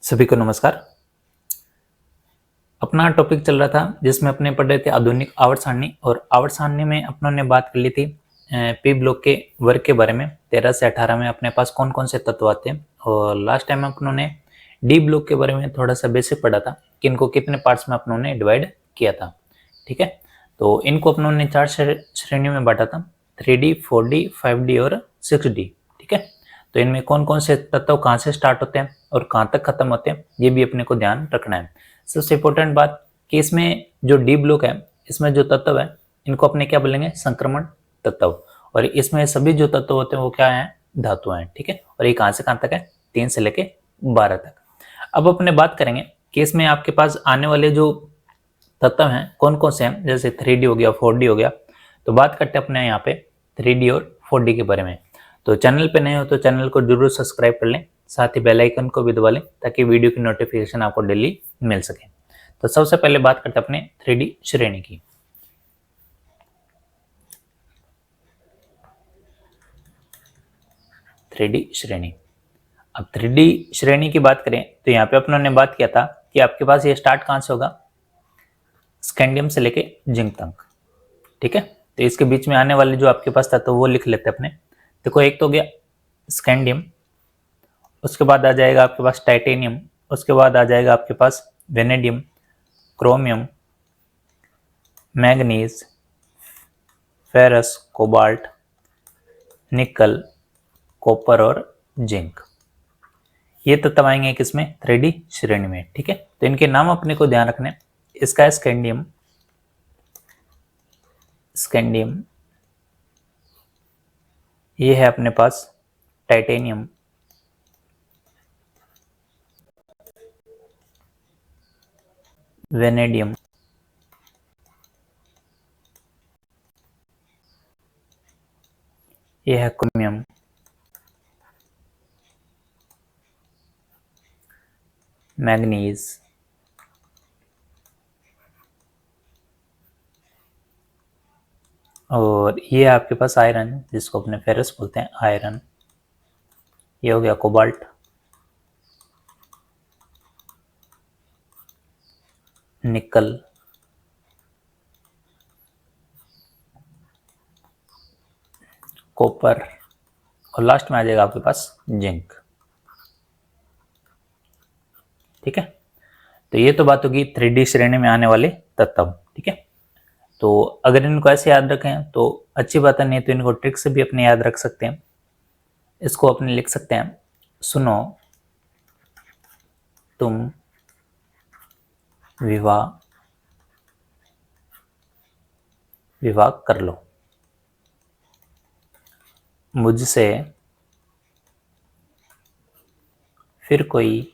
सभी को नमस्कार। अपना टॉपिक चल रहा था जिसमें अपने पढ़ रहे थे आधुनिक आवर्त सारणी, और आवर्त सारणी में अपनों ने बात कर ली थी पी ब्लॉक के वर्ग के बारे में। 13 से 18 में अपने पास कौन कौन से तत्व आते हैं, और लास्ट टाइम अपनों ने डी ब्लॉक के बारे में थोड़ा सा बेसिक पढ़ा था कि इनको कितने पार्ट्स में अपनों ने डिवाइड किया था। ठीक है, तो इनको अपनों ने 4 श्रेणियों में बांटा था, 3D, 4D, 5D और 6D। ठीक है, तो इनमें कौन कौन से तत्व कहाँ से स्टार्ट होते हैं और कहाँ तक खत्म होते हैं, ये भी अपने को ध्यान रखना है। सबसे इंपॉर्टेंट बात कि इसमें जो डी ब्लॉक है, इसमें जो तत्व है इनको अपने क्या बोलेंगे, संक्रमण तत्व। और इसमें सभी जो तत्व होते हैं वो क्या है, धातु हैं। ठीक है, और ये कहाँ से कहाँ तक है, 3 से लेके 12 तक। अब अपने बात करेंगे कि इसमें आपके पास आने वाले जो तत्व हैं कौन कौन से हैं, जैसे 3D हो गया, 4D हो गया। तो बात करते हैं अपने यहाँ पे 3D और 4D के बारे में। तो चैनल पे नए हो तो चैनल को जरूर सब्सक्राइब कर लें, साथ ही बेल आइकन को भी दबा लें ताकि वीडियो की नोटिफिकेशन आपको डेली मिल सके। तो सबसे पहले बात करते हैं अपने 3D श्रेणी की। श्रेणी। अब 3D श्रेणी की बात करें तो यहाँ पे अपनों ने बात किया था कि आपके पास ये स्टार्ट कहाँ से होगा, स्कैंडियम से लेके जिंक तक। ठीक है, तो इसके बीच में आने वाले जो आपके पास था तो वो लिख लेते अपने। देखो, एक तो गया स्कैंडियम, उसके बाद आ जाएगा आपके पास टाइटेनियम, उसके बाद आ जाएगा आपके पास vanadium, chromium, manganese, ferrous, cobalt, nickel, copper और जिंक। ये तत्व आएंगे किसमें, 3D श्रेणी में। ठीक है, तो इनके नाम अपने को ध्यान रखने। इसका है स्कैंडियम, ये है अपने पास टाइटेनियम, वेनेडियम, ये है क्रोमियम, मैग्नीज, और ये है आपके पास आयरन, जिसको अपने फेरस बोलते हैं, आयरन। ये हो गया कोबाल्ट, निकल, कॉपर, और लास्ट में आ जाएगा आपके पास जिंक। ठीक है, तो ये तो बात होगी 3D श्रेणी में आने वाले तत्व। ठीक है, तो अगर इनको ऐसे याद रखें तो अच्छी बात है, नहीं तो इनको ट्रिक से भी अपने याद रख सकते हैं। इसको अपने लिख सकते हैं, सुनो तुम विवाह कर लो, मुझसे फिर कोई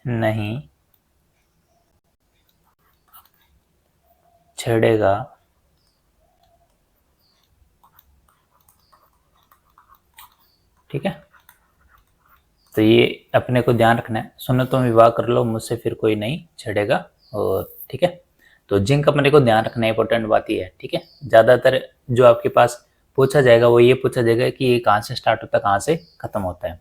नहीं छेड़ेगा, ठीक है। तो ये अपने को ध्यान रखना है, सुनो तुम विवाह कर लो, मुझसे फिर कोई नहीं छेड़ेगा। और ठीक है, तो जिंक अपने को ध्यान रखना, इंपॉर्टेंट बात ये है। ठीक है, ज्यादातर जो आपके पास पूछा जाएगा वो ये पूछा जाएगा कि ये कहाँ से स्टार्ट होता है, कहाँ से खत्म होता है।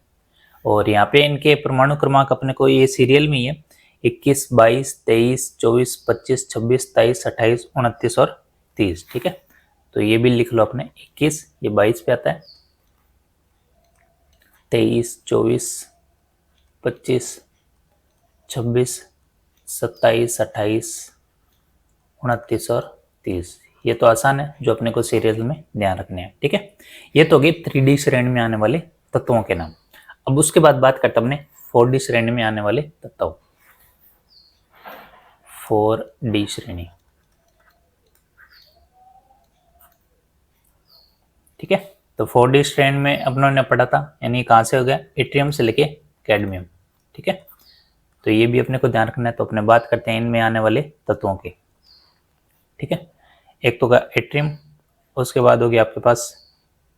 और यहाँ पे इनके परमाणु क्रमांक अपने को ये सीरियल में ही है, 21, 22, 23, 24, 25, 26, 23, 28, 29 और 30। ठीक है, तो ये भी लिख लो अपने, 21 ये 22 पे आता है, 23, 24, 25, 26, 27, 28, 29 और 30। ये तो आसान है, जो अपने को सीरियल में ध्यान रखने हैं। ठीक है, ये तो होगी 3D श्रेणी में आने वाले तत्वों के नाम। अब उसके बाद बात करते अपने 4D श्रेणी में आने वाले तत्व। 4D श्रेणी, ठीक है। तो 4D श्रेणी में अपनों ने पढ़ा था, यानी कहाँ से हो गया, इट्रियम से लेके कैडमियम। ठीक है, तो ये भी अपने को ध्यान रखना है। तो अपने बात करते हैं इनमें आने वाले तत्वों की। ठीक है, एक तो होगा इट्रियम, उसके बाद हो गया आपके पास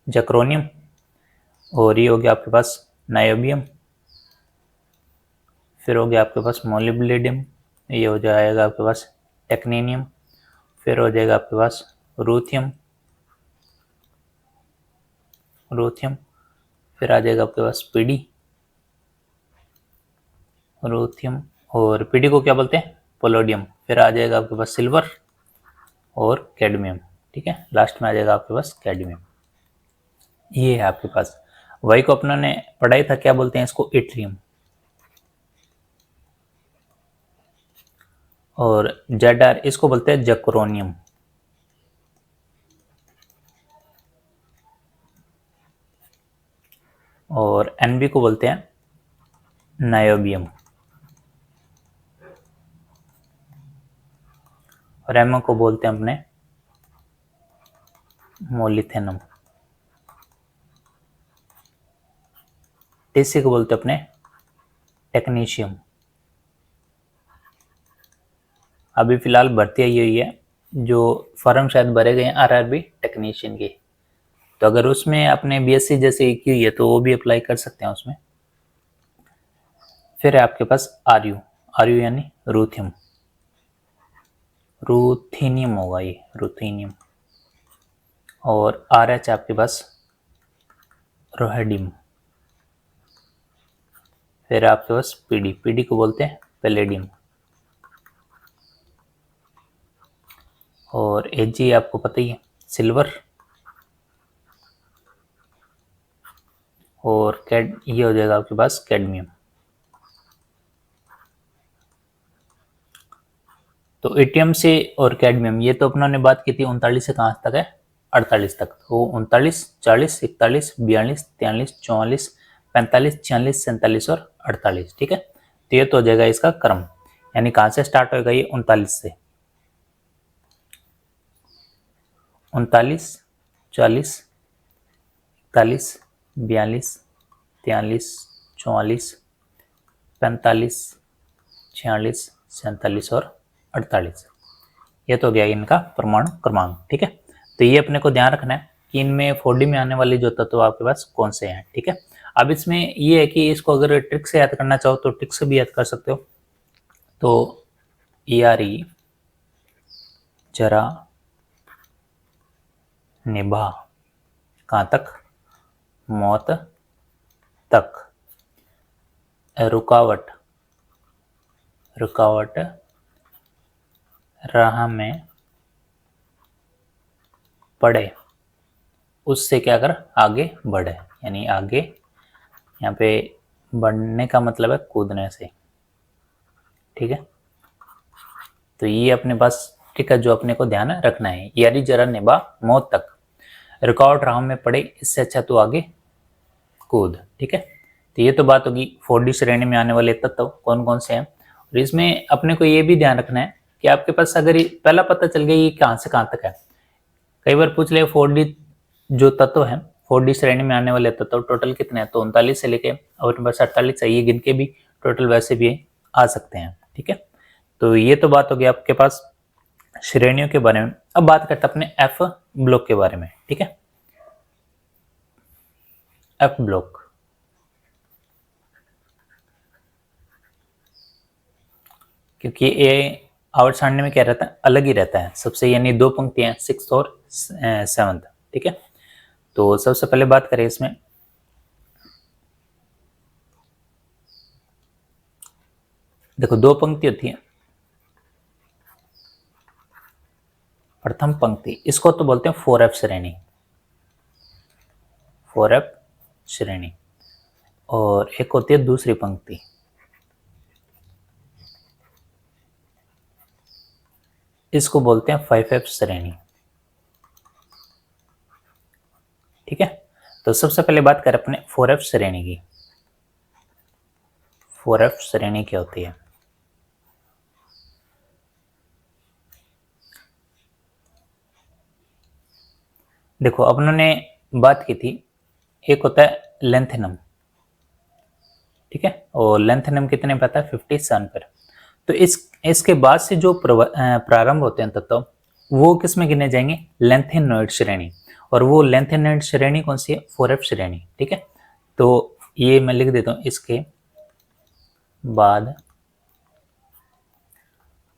जक्रोनियम, और ये हो गया आपके पास नायोबियम, फिर हो गया आपके पास मोलिब्डेनम, ये हो जाएगा आपके पास टेक्नीनियम, फिर हो जाएगा आपके पास रूथियम, फिर आ जाएगा आपके पास पीडी, रूथियम, और पीडी को क्या बोलते हैं, पोलोडियम। फिर आ जाएगा आपके पास सिल्वर और कैडमियम, ठीक है। लास्ट में आ जाएगा आपके पास कैडमियम। ये है आपके पास। वाई को अपना ने पढ़ाई था, क्या बोलते हैं इसको, इट्रियम। और जेड आर इसको बोलते हैं जक्रोनियम। और एनबी को बोलते हैं नायोबियम। और एम को बोलते हैं अपने मोलिथेनम। टीसी को बोलते हैं अपने टेक्नीशियम। अभी फिलहाल भर्ती आई हुई है, जो फॉर्म शायद भरे गए हैं आरआरबी टेक्नीशियन के, तो अगर उसमें अपने बीएससी जैसे की हुई है तो वो भी अप्लाई कर सकते हैं उसमें। फिर है आपके पास आरयू, आरयू यानी रूथियम, रूथीनियम होगा ये, रूथीनियम। और आरएच आपके पास रोहेडियम। फिर आपके पास पीडी, पीडी को बोलते हैं पैलेडियम। और एजी आपको पता ही है, सिल्वर। और कैड, ये हो जाएगा आपके पास कैडमियम। तो एटीएम से और कैडमियम, ये तो अपनों ने बात की थी 39 से कहाँ तक है, 48 तक। तो 39, 40, 41, 42, 43, 44, 45, 46, 47 और 48, ठीक है। तो ये तो हो जाएगा इसका क्रम, यानी कहाँ से स्टार्ट होगा ये, 39 से। 39, 40, 41, 42, 43, 44, 45, 46, 47 और 48। ये तो गया इनका परमाणु क्रमांक, ठीक है। तो ये अपने को ध्यान रखना है कि इनमें 4D में आने वाले जो तत्व आपके पास कौन से हैं, ठीक है। अब इसमें ये है कि इसको अगर ट्रिक से याद करना चाहो तो ट्रिक से भी याद कर सकते हो। तो ERE जरा निभा, कहाँ तक, मौत तक। रुकावट, रुकावट राह में पड़े, उससे क्या कर, आगे बढ़े, यानी आगे यहाँ पे बढ़ने का मतलब है कूदने से, ठीक है। तो ये अपने पास ठीक है, जो अपने को ध्यान रखना है, यारी जरा निभा मौत तक, रुकावट राह में पड़े, इससे अच्छा तो आगे कूद, ठीक है। तो ये तो बात होगी 4D श्रेणी में आने वाले तत्व कौन कौन से हैं। और इसमें अपने को ये भी ध्यान रखना है कि आपके पास अगर पहला पता चल गया ये कहाँ से कहाँ तक है। कई बार पूछ ले 4D जो तत्व है, 4D श्रेणी में आने वाले तत्व टोटल कितने हैं, तो 39 से लेके और बस 48 चाहिए गिन के भी टोटल वैसे भी आ सकते हैं, ठीक है। तो ये तो बात होगी आपके पास श्रेणियों के बारे में। अब बात करते हैं अपने एफ ब्लॉक के बारे में, ठीक है। एफ ब्लॉक, क्योंकि ये आवर्त सारणी में क्या रहता है, अलग ही रहता है सबसे, यानी 2 पंक्तियां, 6th और 7th, ठीक है। तो सबसे पहले बात करें इसमें, देखो 2 पंक्ति होती है। प्रथम पंक्ति, इसको तो बोलते हैं 4F श्रेणी, 4F श्रेणी। और एक होती है दूसरी पंक्ति, इसको बोलते हैं 5F श्रेणी, ठीक है। तो सबसे पहले बात करें अपने 4F श्रेणी की। 4F श्रेणी क्या होती है, देखो अपन ने बात की थी, एक होता है लेंथेनम, ठीक है। और लेंथेनम कितने पे आता है, 57 पर। तो इसके बाद से जो प्रारंभ होते हैं तत्व, वो किस में गिने जाएंगे, लेंथेनॉइड श्रेणी। और वो लेंथेनॉइड श्रेणी कौन सी है, 4F श्रेणी, ठीक है। तो ये मैं लिख देता हूं, इसके बाद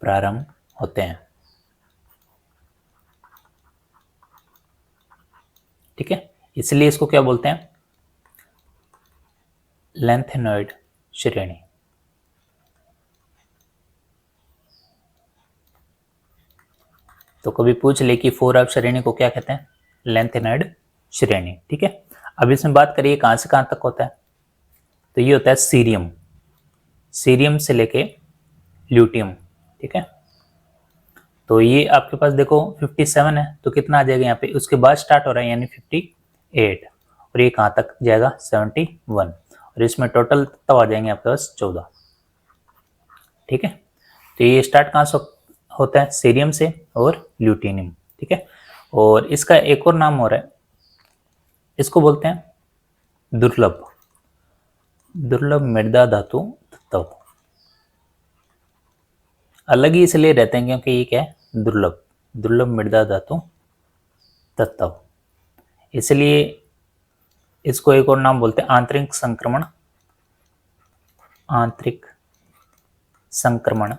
प्रारंभ होते हैं, ठीक है। इसलिए इसको क्या बोलते हैं, लैंथेनॉइड श्रेणी। तो कभी पूछ ले कि 4F श्रेणी को क्या कहते हैं, लैंथेनॉइड श्रेणी। ठीक है, अब इसमें बात करिए कहां से कहां तक होता है, तो ये होता है सीरियम, सीरियम से लेके ल्यूटियम। ठीक है, तो ये आपके पास देखो 57 है, तो कितना आ जाएगा यहाँ पे, उसके बाद स्टार्ट हो रहा है यानी 58, और ये कहाँ तक जाएगा 71, और इसमें टोटल तब आ जाएंगे आपके पास 14। ठीक है, तो ये स्टार्ट कहाँ से होता है, सीरियम से और ल्यूटिनियम। ठीक है, और इसका एक और नाम हो रहा है, इसको बोलते हैं दुर्लभ, दुर्लभ मृदा धातु तत्व। अलग ही इसलिए रहते हैं क्योंकि ये क्या है, दुर्लभ, दुर्लभ मृदा धातु तत्व, इसलिए इसको एक और नाम बोलते हैं आंतरिक संक्रमण, आंतरिक संक्रमण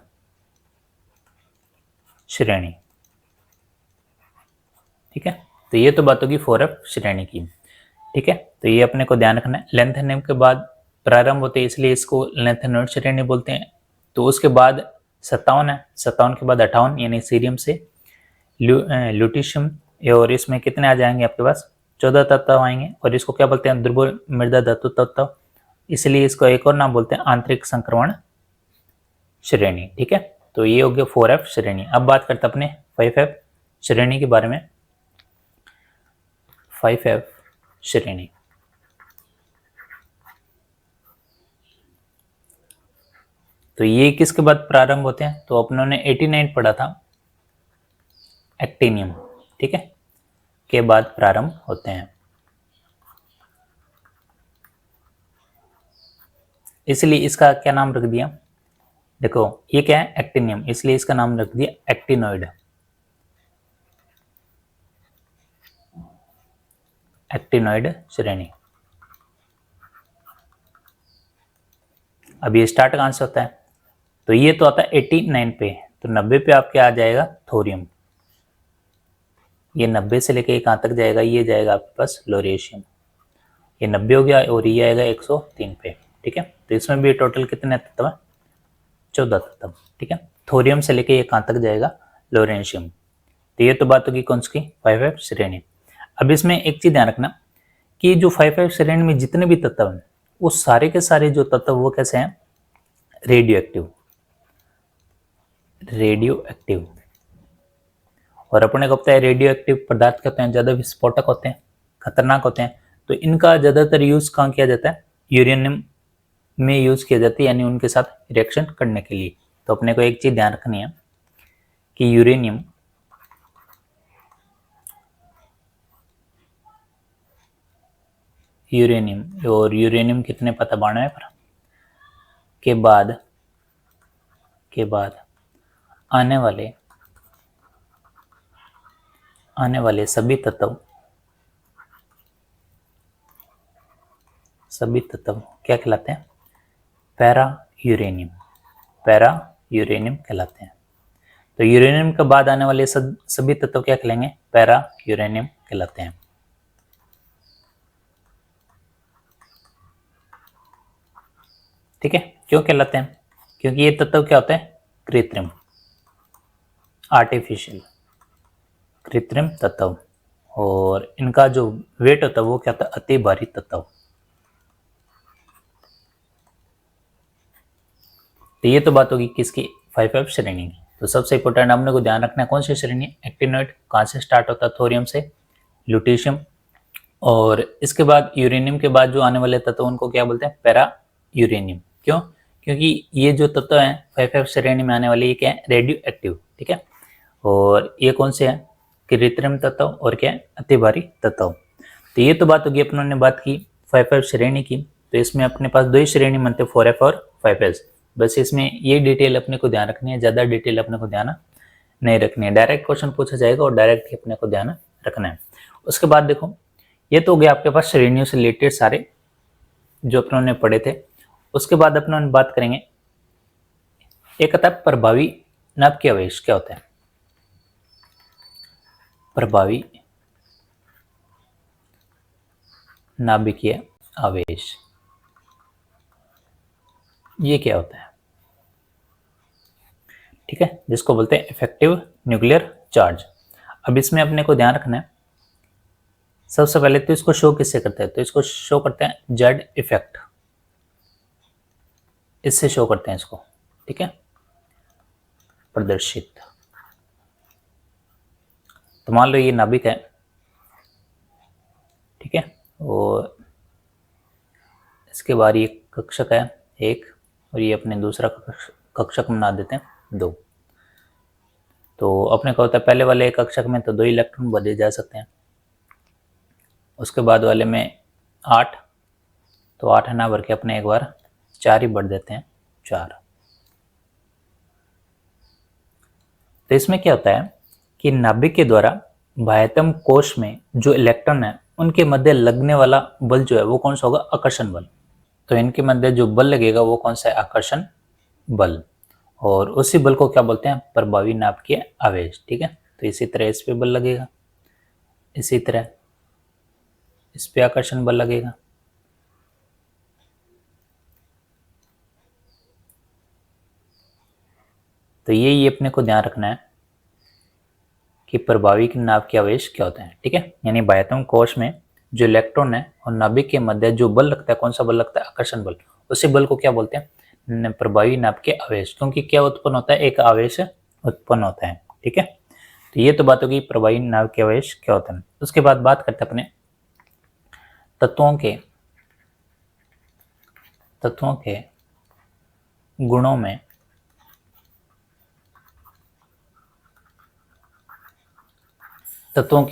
श्रेणी। ठीक है, तो ये तो बात होगी 4F श्रेणी की। ठीक है, तो ये अपने को ध्यान रखना है। लैंथेनियम के बाद प्रारंभ होते हैं इसलिए इसको लैंथेनॉइड श्रेणी बोलते हैं। तो उसके बाद 57 है, 57 के बाद 58 यानी सीरियम से ल्यूटिशियम, और इसमें कितने आ जाएंगे आपके पास 14 तत्व आएंगे, और इसको क्या बोलते हैं, दुर्बल मृदा धातु तत्व, इसलिए इसको एक और नाम बोलते हैं आंतरिक संक्रमण श्रेणी। ठीक है, तो ये हो गया 4F श्रेणी। अब बात करते हैं अपने 5F श्रेणी के बारे में। 5F श्रेणी, तो ये किसके बाद प्रारंभ होते हैं, तो अपनों ने 89 पढ़ा था, एक्टिनियम। ठीक है, के बाद प्रारंभ होते हैं, इसलिए इसका क्या नाम रख दिया, देखो ये क्या है एक्टिनियम, इसलिए इसका नाम रख दिया एक्टिनॉइड, एक्टिनॉइड श्रेणी। अब ये स्टार्ट कहां से होता है, तो ये तो आता है 89 पे, तो 90 पे आपके आ जाएगा थोरियम, ये 90 से लेके कहां तक जाएगा, ये जाएगा आपके पास लोरेशियम, ये 90 हो गया, और ये आएगा 103 पे। ठीक है, तो इसमें भी टोटल कितने तत्व है, 14 तत्व। ठीक है, थोरियम से लेके ये कहां तक जाएगा, लोरेशियम। तो ये तो बात होगी कौन सी, 5F श्रेणी। अब इसमें एक चीज ध्यान रखना कि जो 5F श्रेणी में जितने भी तत्व हैं, वो सारे के सारे जो तत्व वो कैसे हैं, रेडियो एक्टिव, रेडियो एक्टिव। और अपने को पता है रेडियो एक्टिव पदार्थ क्या होते हैं, ज्यादा विस्फोटक होते हैं, खतरनाक होते हैं, तो इनका ज्यादातर यूज कहाँ किया जाता है, यूरेनियम में यूज किया जाता है, यानी उनके साथ रिएक्शन करने के लिए। तो अपने को एक चीज ध्यान रखनी है कि यूरेनियम, यूरेनियम और यूरेनियम कितने पता 92 पर के बाद आने वाले सभी तत्व क्या कहलाते हैं, पैरा यूरेनियम, पैरा यूरेनियम कहलाते हैं। तो यूरेनियम के बाद आने वाले सभी तत्व क्या कहलाएंगे, पैरा यूरेनियम कहलाते हैं। ठीक है, क्यों कहलाते हैं, क्योंकि ये तत्व क्या होते हैं, कृत्रिम, आर्टिफिशियल, कृत्रिम तत्व, और इनका जो वेट होता है वो क्या होता है, अति भारी तत्व। तो ये तो बात होगी किसकी, 5F श्रेणी की। तो सबसे इंपॉर्टेंट हमने को ध्यान रखना है कौन सी श्रेणी, एक्टिनॉइड, कहाँ से स्टार्ट होता है, थोरियम से, ल्यूटिशियम, और इसके बाद यूरेनियम के बाद जो आने वाले तत्व उनको क्या बोलते हैं, पैरा यूरेनियम। क्यों, क्योंकि ये जो तत्व हैं 5F श्रेणी में आने वाले ये क्या है, रेडियो एक्टिव। ठीक है, और ये कौन से हैं, कृत्रिम तत्व और क्या है, अति भारी तत्व। तो ये तो बात होगी अपनों ने बात की 5F श्रेणी की। तो इसमें अपने पास दो ही श्रेणी बनते हैं, 4F और 5S। बस इसमें ये डिटेल अपने को ध्यान रखनी है, ज़्यादा डिटेल अपने को ध्यान नहीं रखनी है, डायरेक्ट क्वेश्चन पूछा जाएगा और डायरेक्ट ही अपने को ध्यान रखना है। उसके बाद देखो ये तो हो गया आपके पास श्रेणियों से रिलेटेड सारे जो अपनों ने पढ़े थे। उसके बाद अपनों ने बात करेंगे एक आता है प्रभावी नाभिकीय आवेश, क्या होता है प्रभावी नाभिकीय आवेश। ये क्या होता है, ठीक है, जिसको बोलते हैं इफेक्टिव न्यूक्लियर चार्ज। अब इसमें अपने को ध्यान रखना है, सबसे पहले तो इसको शो किससे करते हैं, तो इसको शो करते हैं जेड इफेक्ट, इससे शो करते हैं इसको, ठीक है, प्रदर्शित। तो मान लो ये नाभिक है, ठीक है, और इसके बाहर ये कक्षक है एक, और ये अपने दूसरा कक्षक बना देते हैं 2। तो अपने को होता है पहले वाले कक्षक में तो 2 इलेक्ट्रॉन भरे जा सकते हैं, उसके बाद वाले में 8, तो 8 है ना भर के अपने एक बार 4 ही भर देते हैं, 4। तो इसमें क्या होता है कि नाभिक के द्वारा बाह्यतम कोश में जो इलेक्ट्रॉन है उनके मध्य लगने वाला बल जो है वो कौन सा होगा, आकर्षण बल। तो इनके मध्य जो बल लगेगा वो कौन सा है, आकर्षण बल। और उसी बल को क्या बोलते हैं, प्रभावी नाभिकीय आवेश, ठीक है। तो इसी तरह इस पे बल लगेगा, इसी तरह इस पे आकर्षण बल लगेगा। तो ये अपने को ध्यान रखना है कि प्रभावी नाभिकीय आवेश क्या होता है, ठीक है। यानी बाह्यतम कोश में जो इलेक्ट्रॉन है और नाभिक के मध्य जो बल लगता है, कौन सा बल लगता है, आकर्षण बल। उसी बल को क्या बोलते हैं, प्रभावी नाभिकीय आवेश। क्योंकि क्या उत्पन्न होता है, एक आवेश उत्पन्न होता है, ठीक है। तो ये तो बात होगी प्रभावी नाभिकीय आवेश क्या होता है। उसके बाद बात करते हैं अपने तत्वों के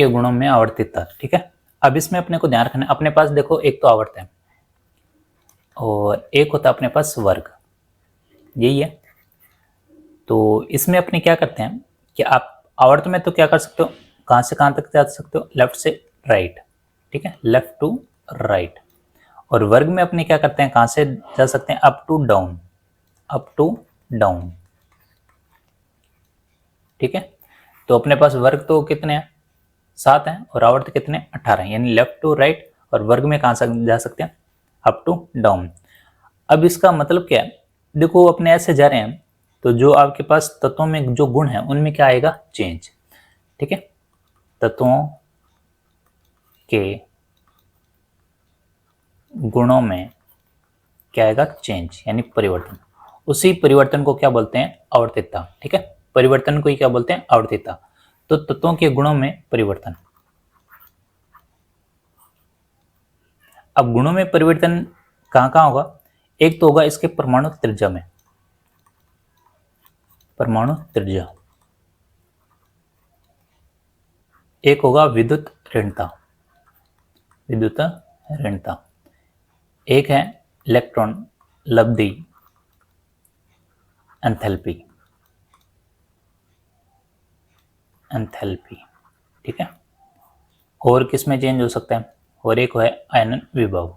गुणों में आवर्तितता, ठीक है। अब इसमें अपने को ध्यान रखना है, अपने पास देखो एक तो आवर्त है और एक होता है अपने पास वर्ग, यही है। तो इसमें अपने क्या करते हैं कि आप आवर्त में तो क्या कर सकते हो, कहां से कहां तक जा सकते हो, लेफ्ट से राइट, ठीक है, लेफ्ट टू राइट। और वर्ग में अपने क्या करते हैं, कहां से जा सकते हैं, अप टू डाउन, ठीक है। तो अपने पास वर्ग तो कितने हैं, 7 हैं, और आवर्त कितने, 18, यानी लेफ्ट टू राइट। और वर्ग में कहां से जा सकते हैं, अप टू डाउन। अब इसका मतलब क्या है, देखो अपने ऐसे जा रहे हैं तो जो आपके पास तत्वों में जो गुण है उनमें क्या आएगा, चेंज, ठीक है। तत्वों के गुणों में क्या आएगा, चेंज, यानी परिवर्तन। उसी परिवर्तन को क्या बोलते हैं, आवर्तितता, ठीक है। परिवर्तन को ही क्या बोलते हैं, आवर्तितता। तो तत्वों के गुणों में परिवर्तन। अब गुणों में परिवर्तन कहां कहां होगा, एक तो होगा इसके परमाणु त्रिज्या में, परमाणु त्रिज्या। एक होगा विद्युत ऋणता, एक है इलेक्ट्रॉन लब्धि, एंथैल्पी, ठीक है। और किसमें चेंज हो सकता है, और एक है आयनन विभव।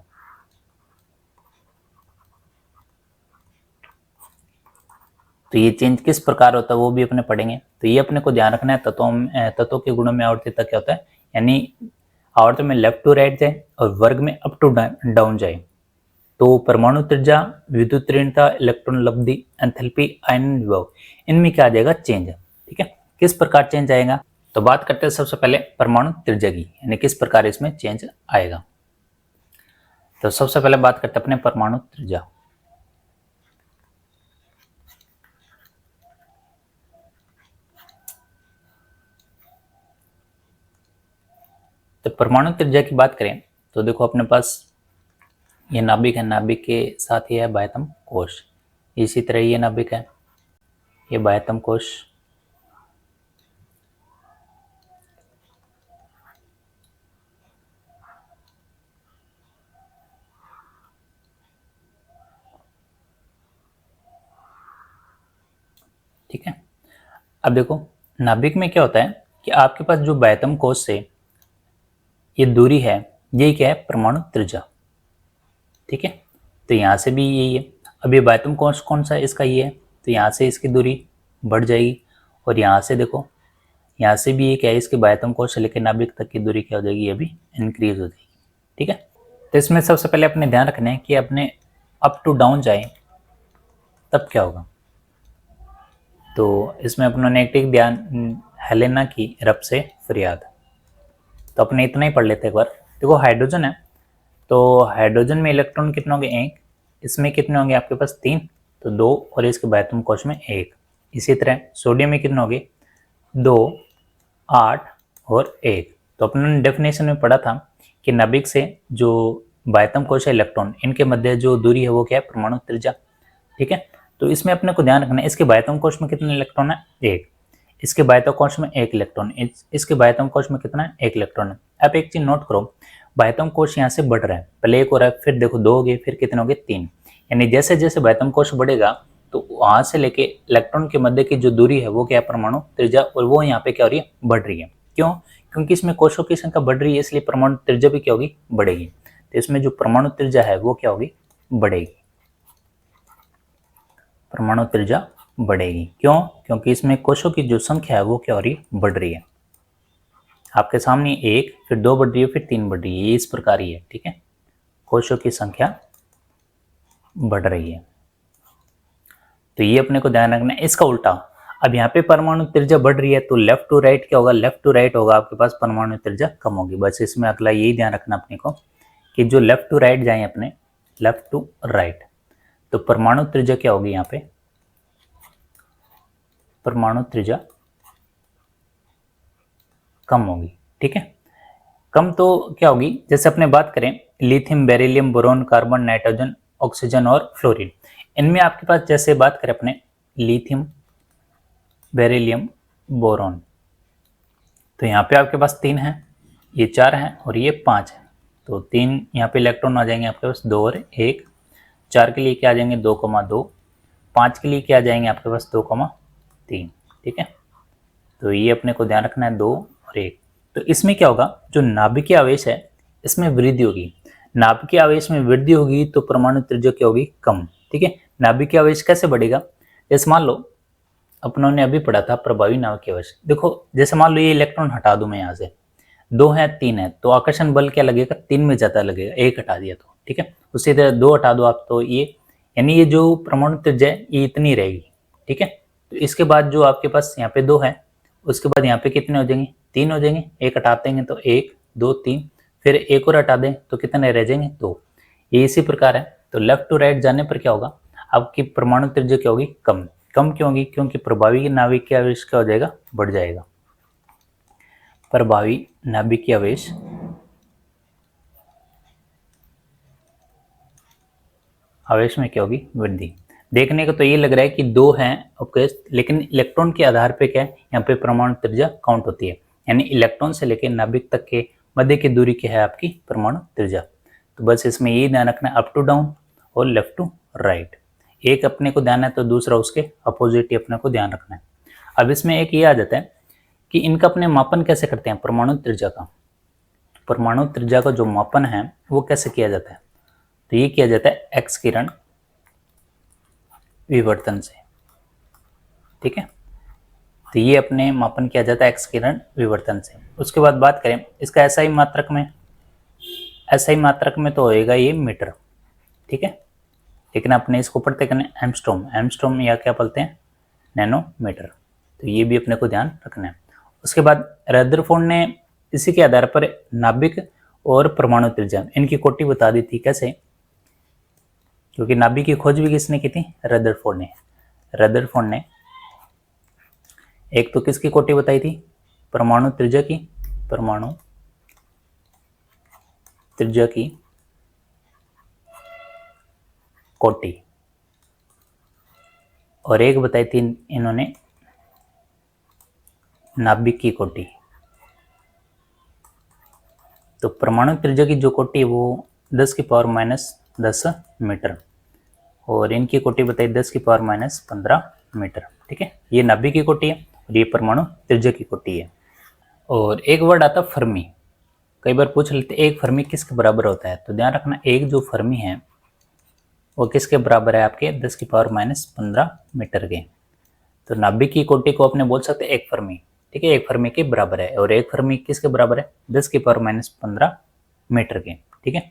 तो ये चेंज किस प्रकार होता है वो भी अपने पढ़ेंगे। तो ये अपने को ध्यान रखना है, तत्वों के गुणों में आवर्तिता क्या होता है, यानी आवर्त में लेफ्ट टू राइट जाए और वर्ग में अप टू डाउन जाए। तो परमाणु त्रिज्या, विद्युत ऋणता, इलेक्ट्रॉन लब्धि, एंथैल्पी, आयनन विभव, इनमें क्या आ जाएगा, चेंज, ठीक है। किस प्रकार चेंज आएगा, तो बात करते हैं सबसे पहले परमाणु त्रिज्या की, यानी किस प्रकार इसमें चेंज आएगा। तो सबसे पहले बात करते हैं अपने परमाणु त्रिज्या। तो परमाणु त्रिज्या की बात करें तो देखो अपने पास ये नाभिक है, नाभिक के साथ ही है बाह्यतम कोश, इसी तरह ये नाभिक है, ये बाह्यतम कोश, ठीक है। अब देखो नाभिक में क्या होता है कि आपके पास जो बाह्यतम कोश से ये दूरी है, यही क्या है, परमाणु त्रिज्या, ठीक है। तो यहाँ से भी यही है। अब ये बाह्यतम कोश कौन सा है, इसका ये है, तो यहाँ से इसकी दूरी बढ़ जाएगी, और यहाँ से देखो, यहाँ से भी ये क्या है, इसके बाह्यतम कोश से लेकर नाभिक तक की दूरी क्या हो जाएगी, ये भी इंक्रीज हो जाएगी, ठीक है। तो इसमें सबसे पहले अपने ध्यान रखना है कि अपने अप टू डाउन जाए तब क्या होगा? तो इसमें अपनों ने एक टिक दिया, हेलेना की रब से फरियाद। तो अपने इतना ही पढ़ लेते एक बार। देखो हाइड्रोजन है, तो हाइड्रोजन में इलेक्ट्रॉन कितने होंगे? एक। इसमें कितने होंगे आपके पास? 3, तो 2, और इसके बायतम कोश में 1। इसी तरह सोडियम में कितने होंगे? 2, 8 और 1। तो अपने डेफिनेशन में पढ़ा था कि नाभिक से जो बायतम कोश है इलेक्ट्रॉन, इनके मध्य जो दूरी है वो क्या है? परमाणु त्रिज्या। ठीक है, तो इसमें अपने को ध्यान रखना है, इसके बायतम कोश में कितने इलेक्ट्रॉन है? 1। इसके बायतम कोश में 1 इलेक्ट्रॉन, इसके बायतम कोश में कितना है? 1 इलेक्ट्रॉन है। अब एक चीज नोट करो, बायतम कोश यहाँ से बढ़ रहा है, पहले 1 हो रहा है, फिर देखो 2 हो गए, फिर कितने हो गए? 3। यानी जैसे जैसे बायतम कोश बढ़ेगा तो वहां से लेके इलेक्ट्रॉन के मध्य की जो दूरी है वो क्या है? परमाणु त्रिज्या, और वो यहाँ पे क्या हो रही है? बढ़ रही है। क्यों? क्योंकि इसमें कोशों की संख्या बढ़ रही है, इसलिए परमाणु त्रिज्या भी क्या होगी? बढ़ेगी। तो इसमें जो परमाणु त्रिज्या है वो क्या होगी? बढ़ेगी। परमाणु त्रिज्या बढ़ेगी। क्यों? क्योंकि इसमें कोशों की जो संख्या है वो क्या हो रही है? बढ़ रही है। आपके सामने 1, फिर 2 बढ़ रही है, फिर 3 बढ़ रही है, ये इस प्रकार ही है। ठीक है, कोशों की संख्या बढ़ रही है, तो ये अपने को ध्यान रखना है। इसका उल्टा, अब यहाँ पे परमाणु त्रिज्या बढ़ रही है तो लेफ्ट टू राइट क्या होगा? लेफ्ट टू राइट होगा, आपके पास परमाणु त्रिज्या कम होगी। बस इसमें अगला यही ध्यान रखना अपने को कि जो लेफ्ट टू राइट जाए अपने, लेफ्ट टू राइट, तो परमाणु त्रिज्या क्या होगी? यहाँ पे परमाणु त्रिज्या कम होगी। ठीक है, कम तो क्या होगी? जैसे अपने बात करें lithium, beryllium, boron, carbon, nitrogen, oxygen और फ्लोरीन, इनमें आपके पास जैसे बात करें अपने लिथियम, बेरिलियम, बोरोन, तो यहाँ पे आपके पास 3 है, ये 4 है और ये 5 है। तो 3 यहाँ पे इलेक्ट्रॉन आ जाएंगे आपके पास, 2 और 1। 4 के लिए क्या आ जाएंगे? 2,2। 5 के लिए क्या आ जाएंगे आपके पास? 2,3। ठीक है, तो ये अपने को ध्यान रखना है, 2 और 1। तो इसमें क्या होगा? जो नाभिकीय आवेश है इसमें वृद्धि होगी। नाभिकीय आवेश में वृद्धि होगी तो परमाणु त्रिज्या क्या होगी? कम। ठीक है, नाभिकीय आवेश कैसे बढ़ेगा? जैसे मान लो अपनों ने अभी पढ़ा था प्रभावी नाभिकीय आवेश। देखो जैसे मान लो ये इलेक्ट्रॉन हटा दूं मैं यहाँ से, 2 है 3 है, तो आकर्षण बल क्या लगेगा? 3 में ज्यादा लगेगा, 1 हटा दिया तो। ठीक है, उसी तरह 2 हटा दो आप तो ये, यानी ये जो परमाणु त्रिज्या है ये इतनी रहेगी। ठीक है, तो इसके बाद जो आपके पास यहाँ पे 2 है, उसके बाद यहाँ पे कितने हो जाएंगे? 3 हो जाएंगे। 1 हटा देंगे तो 1, 2, 3, फिर 1 और हटा दें तो कितने रह जाएंगे? 2। ये इसी प्रकार है। तो लेफ्ट टू राइट जाने पर क्या होगा? आपकी परमाणु त्रिज्या क्या होगी? कम। कम क्यों होगी? क्योंकि प्रभावी नाभिकीय आवेश क्या हो जाएगा? बढ़ जाएगा। प्रभावी नाभिकीय आवेश आवेश में क्या होगी? वृद्धि। देखने को तो ये लग रहा है कि 2 हैं ओके, लेकिन इलेक्ट्रॉन के आधार पे क्या है? यहाँ पे परमाणु त्रिज्या काउंट होती है, यानी इलेक्ट्रॉन से लेकर नाभिक तक के मध्य की दूरी क्या है? आपकी परमाणु त्रिज्या। तो बस इसमें यही ध्यान रखना है, अप टू डाउन और लेफ्ट टू राइट। एक अपने को ध्यान है तो दूसरा उसके अपोजिट ही अपने को ध्यान रखना है। अब इसमें एक ये आ जाता है कि इनका अपने मापन कैसे करते हैं? परमाणु त्रिज्या का, परमाणु त्रिज्या का जो मापन है वो कैसे किया जाता है? तो ये किया जाता है एक्स किरण विवर्तन से। ठीक है, तो ये अपने मापन किया जाता है एक्स किरण विवर्तन से। उसके बाद बात करें इसका एसआई मात्रक में, एसआई मात्रक में तो होएगा ये मीटर। ठीक है, लेकिन अपने इसको पढ़ते करने एमस्ट्रोम, एमस्ट्रोम या क्या बोलते हैं? नैनोमीटर। तो ये भी अपने को ध्यान रखना है। उसके बाद रदरफोर्ड ने इसी के आधार पर नाभिक और परमाणु त्रिज्या इनकी कोटि बता दी थी। कैसे? क्योंकि नाभिक की खोज भी किसने की थी? रदरफोर्ड ने। रदरफोर्ड ने एक तो किसकी कोटि बताई थी? परमाणु त्रिज्या की, परमाणु त्रिज्या की कोटि, और एक बताई थी इन्होंने नाभिक की कोटि। तो परमाणु त्रिज्या की जो कोटि है वो 10 की पावर -10 मीटर, और इनकी कोटि बताई 10 की पावर -15 मीटर। ठीक है, ये नाभिक की कोटि है और ये परमाणु त्रिज्या की कोटि है। और एक वर्ड आता फर्मी, कई बार पूछ लेते एक फर्मी किसके बराबर होता है? तो ध्यान रखना एक जो फर्मी है वो किसके बराबर है? आपके 10 की पावर -15 मीटर के। तो नाभिक की कोटि को अपने बोल सकते हैं एक फर्मी। ठीक है, एक फर्मी के बराबर है, और एक फर्मी किसके बराबर है? 10 की पावर -15 मीटर के। ठीक है,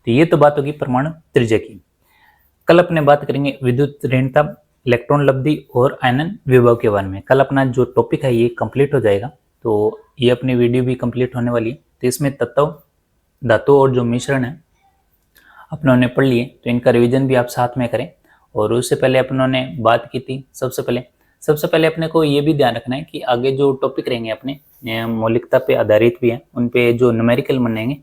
तो ये तो बात होगी परमाणु त्रिज्या की। कल अपने बात करेंगे विद्युत ऋणता इलेक्ट्रॉन लब्धि और आयनन विभव के बारे में। कल अपना जो टॉपिक है ये कंप्लीट हो जाएगा, तो ये अपनी वीडियो भी कंप्लीट होने वाली है। तो इसमें तत्व, धातु और जो मिश्रण है अपनों ने पढ़ लिए, तो इनका रिवीजन भी आप साथ में करें। और उससे पहले अपनों ने बात की थी, सबसे पहले अपने को ये भी ध्यान रखना है कि आगे जो टॉपिक रहेंगे अपने मौलिकता पे आधारित भी है, उन पे जो न्यूमेरिकल बनेंगे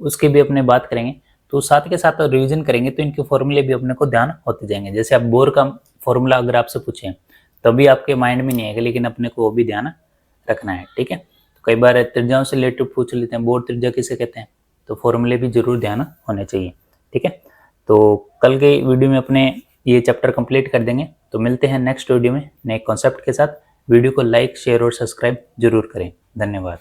उसके भी अपने बात करेंगे। तो साथ के साथ रिवीजन करेंगे तो इनके फॉर्मूले भी अपने को ध्यान होते जाएंगे। जैसे आप बोर का फॉर्मूला अगर आपसे पूछें तभी आपके माइंड में नहीं आएगा, लेकिन अपने को वो भी ध्यान रखना है, ठीक है। तो कई बार त्रिज्याओं से रिलेटेड पूछ लेते हैं, बोर त्रिज्या किसे कहते हैं, तो फॉर्मूले भी जरूर ध्यान होने चाहिए, ठीक है। तो कल के वीडियो में अपने ये चैप्टर कंप्लीट कर देंगे। तो मिलते हैं नेक्स्ट वीडियो में नए कॉन्सेप्ट के साथ। वीडियो को लाइक, शेयर और सब्सक्राइब जरूर करें। धन्यवाद।